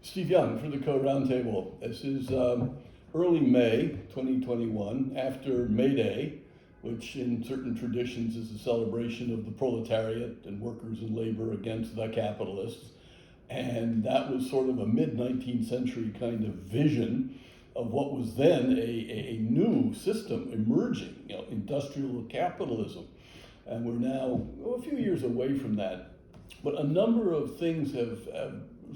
Steve Young for the Co-Roundtable. This is early May 2021, after May Day, which in certain traditions is a celebration of the proletariat and workers and labor against the capitalists. And that was sort of a mid-19th century kind of vision of what was then a new system emerging, industrial capitalism. And we're now a few years away from that. But a number of things have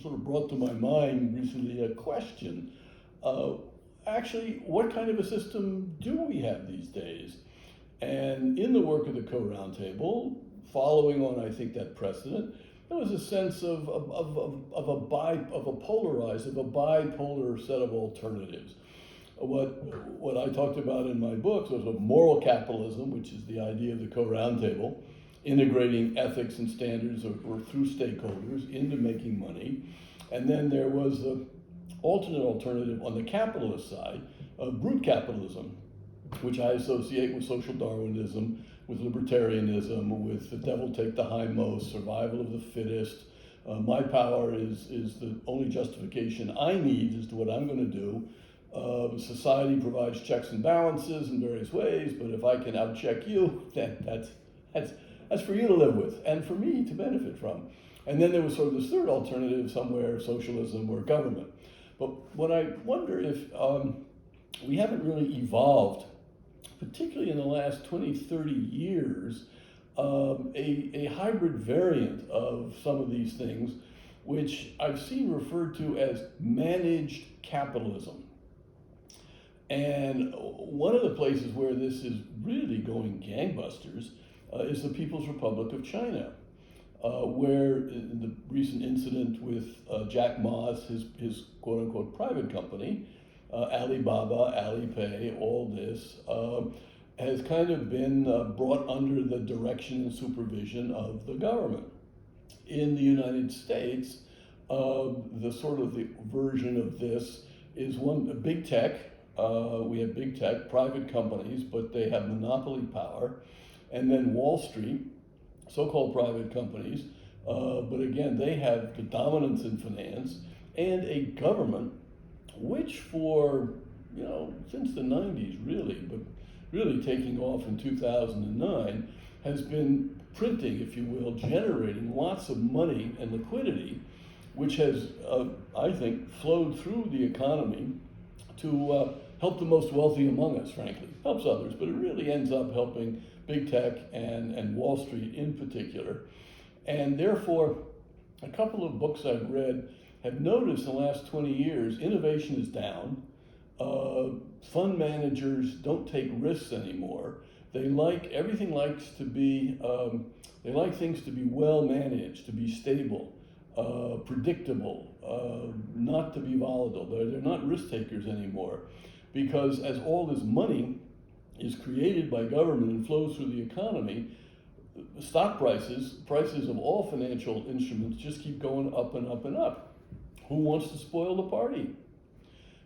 sort of brought to my mind recently a question. Actually, what kind of a system do we have these days? And in the work of the Co-Roundtable, following on, I think, that precedent, there was a sense of a bipolar set of alternatives. What I talked about in my books was a moral capitalism, which is the idea of the Co-Roundtable, integrating ethics and standards or through stakeholders into making money. And then there was the alternate alternative on the capitalist side of brute capitalism, which I associate with social Darwinism, with libertarianism, with the devil take the hindmost, survival of the fittest. My power is the only justification I need as to what I'm going to do. Society provides checks and balances in various ways, but if I can outcheck you, then that's for you to live with and for me to benefit from. And then there was sort of this third alternative somewhere, socialism or government. But what I wonder if we haven't really evolved, particularly in the last 20, 30 years, a hybrid variant of some of these things, which I've seen referred to as managed capitalism. And one of the places where this is really going gangbusters is the People's Republic of China, where in the recent incident with Jack Ma's, his quote-unquote private company, Alibaba, Alipay, all this, has kind of been brought under the direction and supervision of the government. In the United States, the sort of the version of this is big tech. We have big tech, private companies, but they have monopoly power. And then Wall Street, so-called private companies, but again, they have the dominance in finance, and a government which for, since the 90s really, but really taking off in 2009, has been printing, if you will, generating lots of money and liquidity, which has, I think, flowed through the economy to help the most wealthy among us, frankly. Helps others, but it really ends up helping big tech and Wall Street in particular. And therefore, a couple of books I've read have noticed in the last 20 years, innovation is down. Fund managers don't take risks anymore. They like things to be well managed, to be stable, predictable, not to be volatile. They're not risk takers anymore, because as all this money is created by government and flows through the economy, stock prices of all financial instruments just keep going up and up and up. Who wants to spoil the party?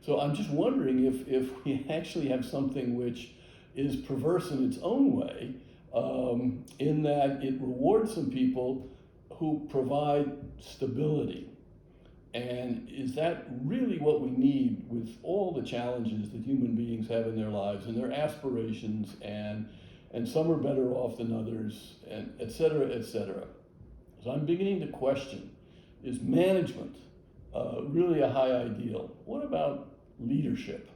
So I'm just wondering if we actually have something which is perverse in its own way, in that it rewards some people who provide stability. And is that really what we need with all the challenges that human beings have in their lives and their aspirations, and some are better off than others, and et cetera, et cetera. So I'm beginning to question, is management really a high ideal? What about leadership?